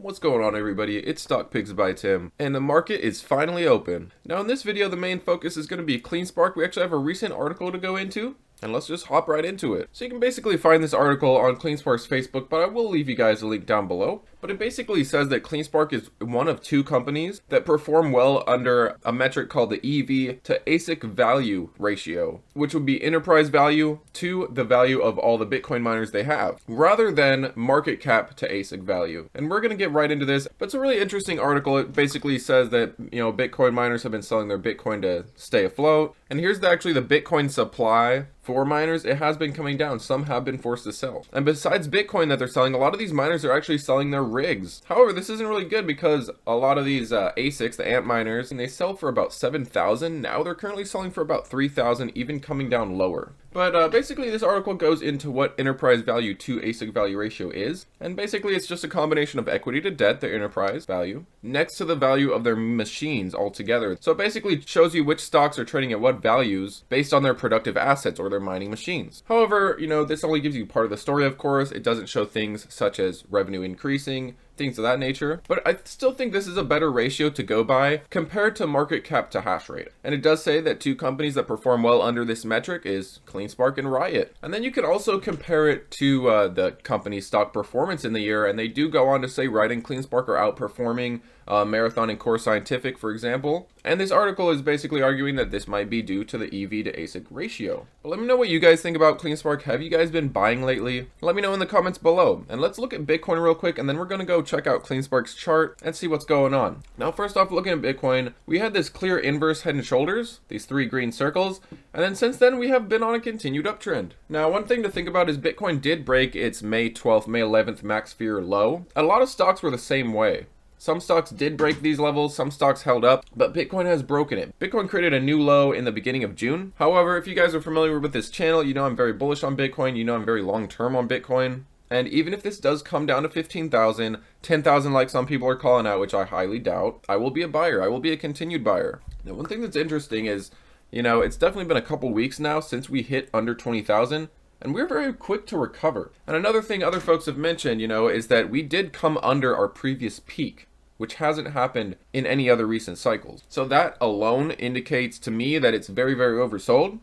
What's going on, everybody? It's Stock Pigs by Tim, and the market is finally open. Now in this video, the main focus is going to be Cleanspark. We actually have a recent article to go into, and let's just hop right into it. So you can basically find this article on Cleanspark's Facebook, but I will leave you guys a link down below. But it basically says that Cleanspark is one of two companies that perform well under a metric called the EV to ASIC value ratio, which would be enterprise value to the value of all the Bitcoin miners they have, rather than market cap to ASIC value. And we're going to get right into this, but it's a really interesting article. It basically says that, Bitcoin miners have been selling their Bitcoin to stay afloat. And here's actually the Bitcoin supply for miners. It has been coming down. Some have been forced to sell. And besides Bitcoin that they're selling, a lot of these miners are actually selling their rigs. However, this isn't really good because a lot of these ASICs, the AMP miners, and they sell for about 7,000. Now they're currently selling for about 3,000, even coming down lower. But basically this article goes into what enterprise value to ASIC value ratio is. And basically it's just a combination of equity to debt, their enterprise value, next to the value of their machines altogether. So it basically shows you which stocks are trading at what values based on their productive assets or their mining machines. However, this only gives you part of the story, of course. It doesn't show things such as revenue increasing, things of that nature. But I still think this is a better ratio to go by compared to market cap to hash rate. And it does say that two companies that perform well under this metric is Cleanspark and Riot. And then you could also compare it to the company's stock performance in the year. And they do go on to say Riot and Cleanspark are outperforming Marathon and Core Scientific, for example. And this article is basically arguing that this might be due to the EV to ASIC ratio. But let me know what you guys think about Cleanspark. Have you guys been buying lately? Let me know in the comments below. And let's look at Bitcoin real quick, and then we're going to go check out Cleanspark's chart and see what's going on. Now, first off, looking at Bitcoin, we had this clear inverse head and shoulders, these three green circles, and then since then we have been on a continued uptrend. Now, one thing to think about is Bitcoin did break its May 12th, May 11th max fear low. A lot of stocks were the same way. Some stocks did break these levels, some stocks held up, but Bitcoin has broken it. Bitcoin created a new low in the beginning of June. However, if you guys are familiar with this channel, you know I'm very bullish on Bitcoin, you know I'm very long-term on Bitcoin. And even if this does come down to 15,000, 10,000 like some people are calling out, which I highly doubt, I will be a buyer. I will be a continued buyer. Now, one thing that's interesting is, it's definitely been a couple weeks now since we hit under 20,000. And we're very quick to recover. And another thing other folks have mentioned, is that we did come under our previous peak, which hasn't happened in any other recent cycles. So that alone indicates to me that it's very, very oversold.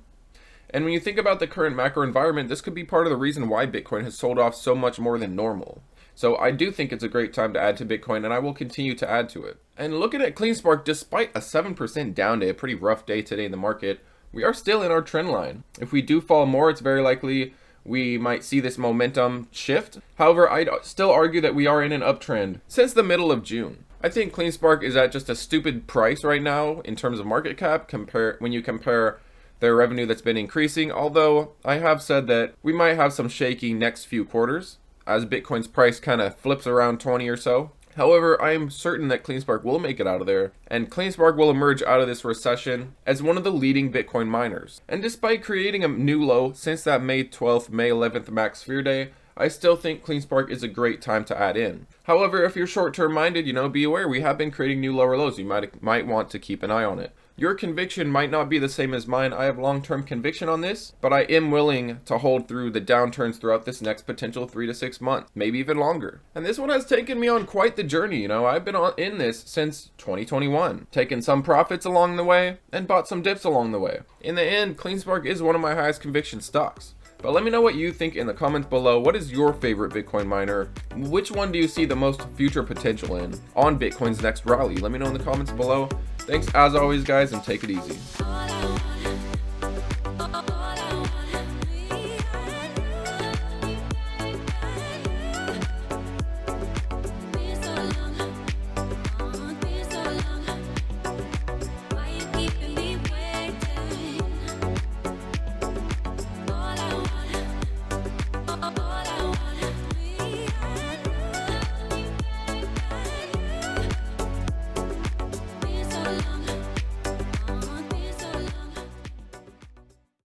And when you think about the current macro environment, this could be part of the reason why Bitcoin has sold off so much more than normal. So I do think it's a great time to add to Bitcoin, and I will continue to add to it. And looking at Cleanspark, despite a 7% down day, a pretty rough day today in the market, we are still in our trend line. If we do fall more, it's very likely we might see this momentum shift. However, I'd still argue that we are in an uptrend since the middle of June. I think Cleanspark is at just a stupid price right now in terms of market cap when you compare their revenue that's been increasing, although I have said that we might have some shaky next few quarters as Bitcoin's price kind of flips around 20 or so. However, I am certain that Cleanspark will make it out of there, and Cleanspark will emerge out of this recession as one of the leading Bitcoin miners. And despite creating a new low since that May 12th, May 11th max fear day, I still think Cleanspark is a great time to add in. However, if you're short-term minded, be aware we have been creating new lower lows. You might want to keep an eye on it. Your conviction might not be the same as mine. I have long-term conviction on this, but I am willing to hold through the downturns throughout this next potential 3 to 6 months, maybe even longer. And this one has taken me on quite the journey. I've been in this since 2021, taken some profits along the way and bought some dips along the way. In the end, Cleanspark is one of my highest conviction stocks. But let me know what you think in the comments below. What is your favorite Bitcoin miner? Which one do you see the most future potential in on Bitcoin's next rally? Let me know in the comments below. Thanks as always, guys, and take it easy.